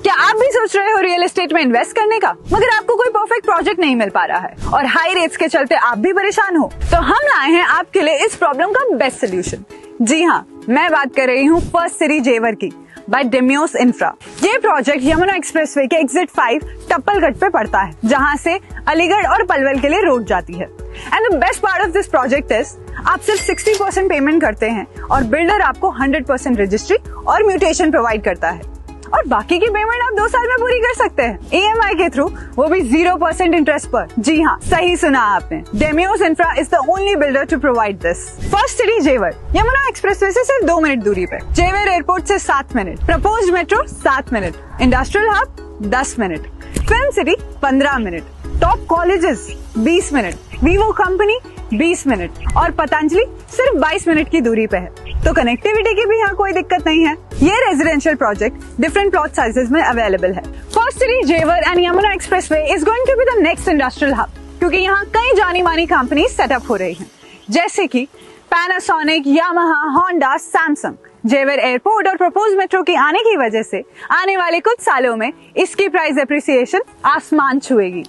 क्या आप भी सोच रहे हो रियल एस्टेट में इन्वेस्ट करने का, मगर आपको कोई परफेक्ट प्रोजेक्ट नहीं मिल पा रहा है और हाई रेट्स के चलते आप भी परेशान हो? तो हम लाए हैं आपके लिए इस प्रॉब्लम का बेस्ट सोल्यूशन। जी हाँ, मैं बात कर रही हूँ फर्स्ट सिटी जेवर की बाय डेमियोस इंफ्रा। ये प्रोजेक्ट यमुना एक्सप्रेसवे के एग्जिट 5 टप्पलगढ़ पे पड़ता है, जहाँ से अलीगढ़ और पलवल के लिए रोड जाती है। And the best part of this project is आप सिर्फ 60% पेमेंट करते हैं और बिल्डर आपको 100% रजिस्ट्री और म्यूटेशन प्रोवाइड करता है, और बाकी की पेमेंट आप 2 साल में पूरी कर सकते हैं EMI के थ्रू, वो भी 0% इंटरेस्ट पर। जी हाँ, सही सुना आपने, डेमियोस Infra is the only builder to provide this. First city Jewar, Yamuna expressway से सिर्फ 2 मिनट दूरी पे, जेवर एयरपोर्ट से 7 minute, proposed metro 7 minute, industrial hub 10 minute, film city 15 minute, top colleges 20 minute, Vivo company 20 minute और पतंजलि सिर्फ 22 मिनट की दूरी पे है। तो कनेक्टिविटी की भी यहाँ कोई दिक्कत नहीं है। ये residential project different plot sizes में अवेलेबल है। First city Jewar and Yamuna expressway is going to be the next industrial hub, क्योंकि यहाँ कई जानी मानी कंपनी सेटअप हो रही हैं, जैसे कि पैनासोनिक, यामाहा, होंडा, सैमसंग। जेवर एयरपोर्ट और प्रपोज मेट्रो के आने की वजह से आने वाले कुछ सालों में इसकी प्राइस एप्रिसिएशन आसमान छुएगी।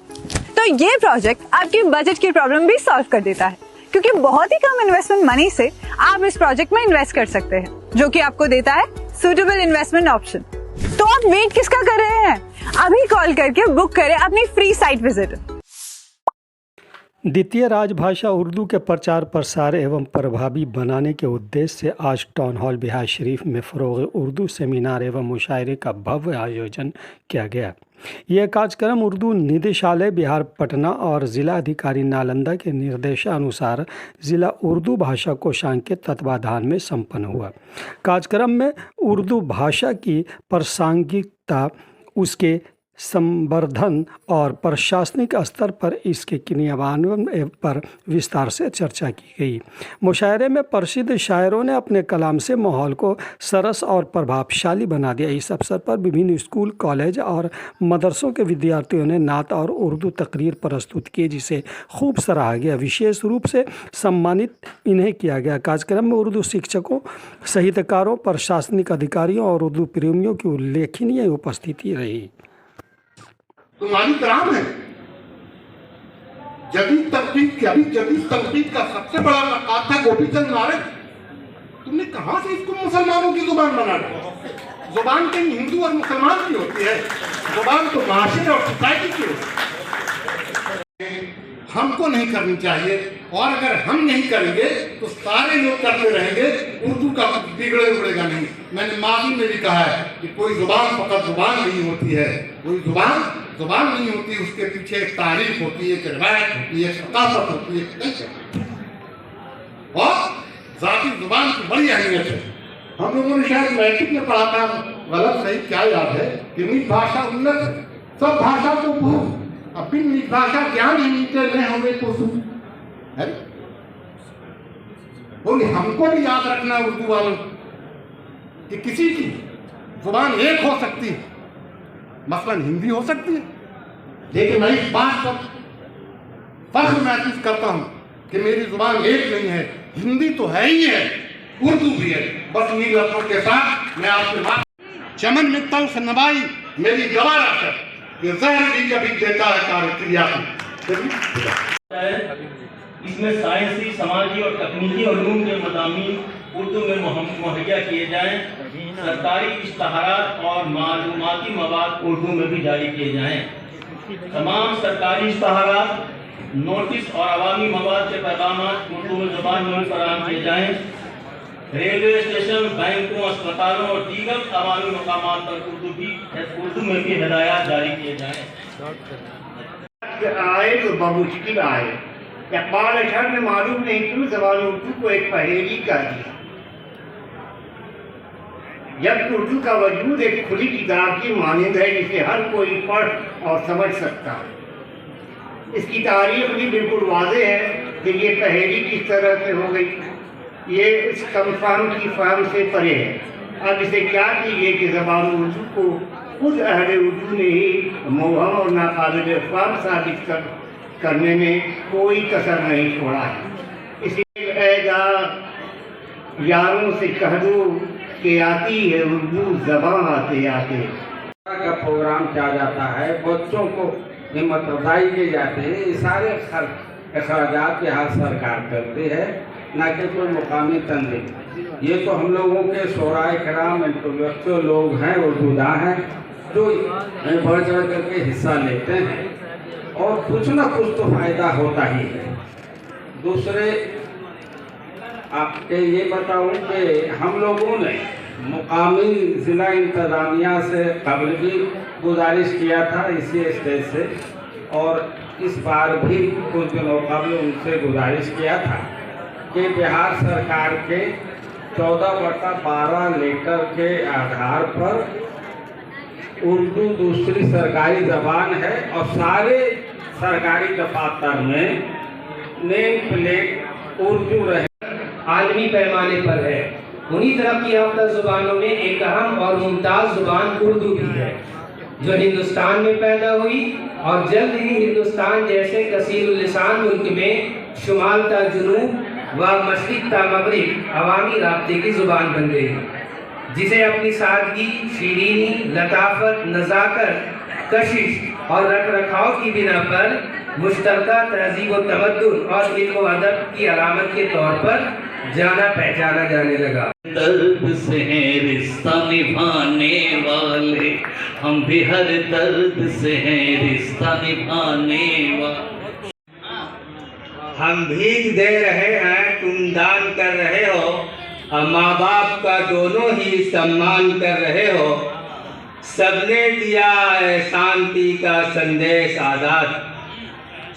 तो ये प्रोजेक्ट आपकी बजट की प्रॉब्लम भी सॉल्व कर देता है, क्योंकि बहुत ही कम इन्वेस्टमेंट मनी से आप इस प्रोजेक्ट में इन्वेस्ट कर सकते हैं, जो कि आपको देता है सुटेबल इन्वेस्टमेंट ऑप्शन। तो आप वेट किसका कर रहे हैं? अभी कॉल करके बुक करें अपनी फ्री साइट विजिट। द्वितीय राजभाषा उर्दू के प्रचार प्रसार एवं प्रभावी बनाने के उद्देश्य से आज टाउन हॉल बिहार शरीफ में फ़रोग़ उर्दू सेमिनार एवं मुशायरे का भव्य आयोजन किया गया। यह कार्यक्रम उर्दू निदेशालय बिहार पटना और ज़िला अधिकारी नालंदा के निर्देशानुसार ज़िला उर्दू भाषा कोषांग के तत्वाधान में संपन्न हुआ। कार्यक्रम में उर्दू भाषा की प्रासंगिकता, उसके संवर्धन और प्रशासनिक स्तर पर इसके क्रियान्वयन पर विस्तार से चर्चा की गई। मुशायरे में प्रसिद्ध शायरों ने अपने कलाम से माहौल को सरस और प्रभावशाली बना दिया। इस अवसर पर विभिन्न स्कूल, कॉलेज और मदरसों के विद्यार्थियों ने नात और उर्दू तकरीर प्रस्तुत की, जिसे खूब सराहा गया। विशेष रूप से सम्मानित इन्हें किया गया। कार्यक्रम में उर्दू शिक्षकों, साहित्यकारों, प्रशासनिक अधिकारियों और उर्दू प्रेमियों की उल्लेखनीय उपस्थिति रही। तुम्हारी कराम है। जदीद तनकीद का सबसे बड़ा नक्काद था गोपीचंद नारद। तुमने कहां से इसको मुसलमानों की जुबान बना दी? जुबान कहीं हिंदू और मुसलमान की होती है, जुबान तो माशरे और सोसाइटी की होती है। हमको नहीं करनी चाहिए, और अगर हम नहीं करेंगे तो सारे लोग करते रहेंगे। उर्दू का बिगड़ेगा नहीं। मैंने माजी में भी कहा है कि कोई जुबान फकत जुबान नहीं होती है, कोई जुबान नहीं होती, उसके पीछे एक तारीफ होती है, एक रिवायत होती है, एक सकाफत होती है, और जाती जुबान की बड़ी अहमियत है। हम लोगों ने शायद मैट्रिक में पढ़ा था, गलत सही क्या याद है, कि मीठ भाषा उन्नत, सब भाषा को भूल, अपनी मीठ भाषा ज्ञान ही मीठे न हमें को सुन है। बोले हमको भी याद रखना उर्दू वालों कि किसी की जुबान एक हो सकती है, मसलन हिंदी हो सकती है, लेकिन मैं इस बात पर फख्र महसूस करता हूं कि मेरी जुबान एक नहीं है, हिंदी तो है ही है, उर्दू भी है। बस इन लफ्जों के साथ मैं आपसे बात, चमन में तल्ख नवाई मेरी गवारा कर, ये जहर भी कभी देता है कार्य क्रिया को। इसमें साइंसी, समाजी और तकनीकी उलूम के मज़ामीन उर्दू में मुहैया किए जाएँ। सरकारी इश्तहारात और मालूमाती मवाद उर्दू में भी जारी किए जाएँ। तमाम सरकारी इश्तहारात, नोटिस और अवामी मवाद के पैगाम उर्दू में ज़बान में फराहम किए जाएँ। रेलवे स्टेशन, बैंकों, अस्पतालों और दीगर अवामी मकामात पर उर्दू में भी हिदायत जारी किए जाएँ। आए तो बमुश्किल आए, इकबाल अशर ने मालूम नहीं क्यों ज़बान उर्दू को एक पहेली कर दिया, जबकि उर्दू का वजूद एक खुली किताब की मानंद है, जिसे हर कोई पढ़ और समझ सकता है। इसकी तारीख भी बिल्कुल वाज़ेह है कि ये पहेली किस तरह से हो गई, ये इस कम की फहम से परे है। अब इसे क्या कीजिए कि ज़बान उर्दू को खुद अहले उर्दू ने ही मुबहम और नाकाबिल फ़हम साबित करने में कोई कसर नहीं छोड़ा है। इसलिए यारों से कह दो कि आती है उर्दू ज़बान आते आते। का प्रोग्राम किया जाता है, बच्चों को हिम्मत अफजाई की जाती है। ये सारे अखराजात के हाथ सरकार करती है, ना कि कोई मुकामी तंजीम। ये तो हम लोगों के शोराए कराम इंटेलेक्चुअल लोग हैं, उर्दूदा हैं, जो बढ़ चढ़ करके हिस्सा लेते हैं और कुछ ना कुछ तो फायदा होता ही है। दूसरे आपके ये बताऊं कि हम लोगों ने मुकामी ज़िला इंतज़ामिया से कबल भी गुजारिश किया था इसी स्टेज से, और इस बार भी कुछ दिनों कबल उनसे गुजारिश किया था कि बिहार सरकार के 14/12 लेटर के आधार पर उर्दू दूसरी सरकारी ज़बान है और सारे सरकारी दफातर में नेम प्लेट उर्दू रहे। आलमी पैमाने पर है। उन्हीं तरक्की याफ्ता जुबानों में एक अहम और मुमताज़ जुबान उर्दू भी है, जो हिंदुस्तान में पैदा हुई और जल्द ही हिंदुस्तान जैसे कसीरुल लिसान मुल्क में शुमाल ता जुनूब व मशरिक ता मगरिब अवामी राब्ते की जुबान बन गई, जिसे अपनी सादगी, शीरीनी, लताफत, नज़ाकत, कशिश और रख रखाव की बिना पर मुश्तरका तहजीब व तमद्दुन और इल्म व अदब की अलामत के तौर पर जाना पहचाना जाने लगा। दर्द से है रिश्ता निभाने वाले, हम भी हर दर्द से है रिश्ता निभाने वाले। हम भीख दे रहे हैं, तुम दान कर रहे हो, और माँ बाप का दोनों ही सम्मान कर रहे हो। सबने दिया है शांति का संदेश आज़ाद,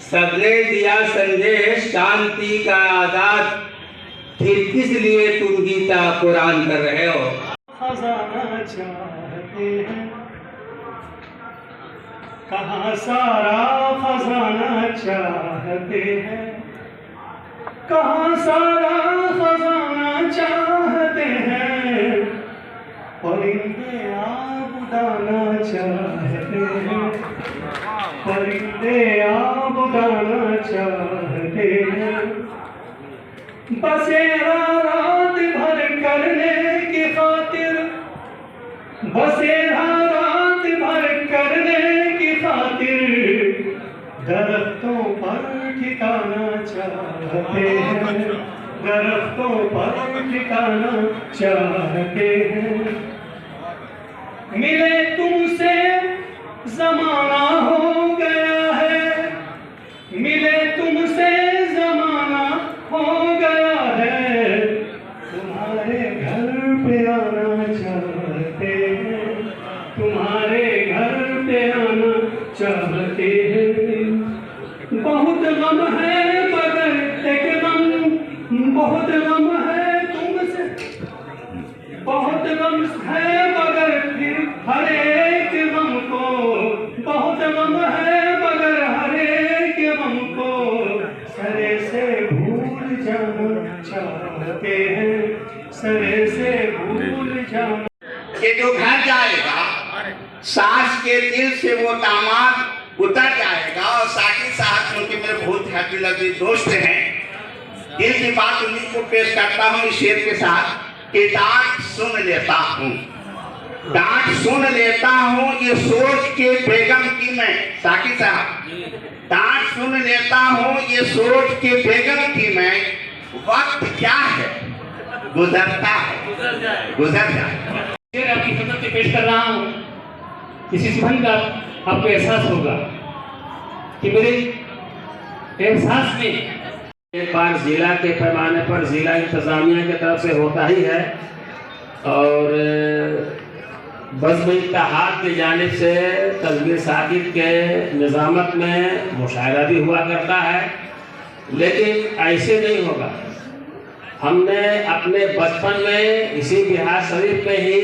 सबने दिया संदेश शांति का आज़ाद, फिर किस लिए तुम गीता कुरान कर रहे हो। खजाना चाहते हैं, कहाँ सारा खजाना चाहते हैं, कहाँ सारा खजाना चाहते हैं, परिंदे आप उड़ाना चाहते हैं, परिंदे आप उड़ाना चाहते हैं। बसेरा रात भर करने की खातिर, बसेरा रात भर करने की खातिर, दरख्तों पर ठिकाना चाहते हैं, दरख्तों पर ठिकाना चाहते हैं। मिले तुमसे जमाना हो गया है, मिले तुमसे जमाना हो गया है, तुम्हारे घर पे आना चाहते हैं, तुम्हारे घर पे आना चाहते हैं। बहुत गम है मगर एक गम, बहुत गम है तुमसे, बहुत गम है मगर फिर हर एक गम को, बहुत गम है मगर हर एक गम को सरे से भूल जाना चाहते हैं, सरे से भूल जाना। कि जो घर जाएगा सास के दिल से वो दामाद उतर जाएगा। और साकिब साहब क्योंकि मेरे बहुत हैप्पी लगे दोस्त हैं, दिल की बात उन्हीं को पेश करता हूँ इस शेर के साथ कि डांट सुन लेता हूँ, डांट सुन लेता हूँ ये सोच के बेगम की मैं, साकिब साहब डांट सुन लेता हूँ ये सोच के बेगम की मैं, वक्त क्या है गुजरता है, गुजर जाए। आपकी खिदमत में पेश कर रहा हूँ, इसी सुबह का आपको एहसास होगा कि मेरे एहसास में एक बार जिला के पैमाने पर जिला इंतज़ामिया की तरफ से होता ही है और बज़्म इत्तेहाद की जानिब से तस्वीर साकिब के निज़ामत में मुशायरा भी हुआ करता है, लेकिन ऐसे नहीं होगा। हमने अपने बचपन में इसी बिहार शरीफ में ही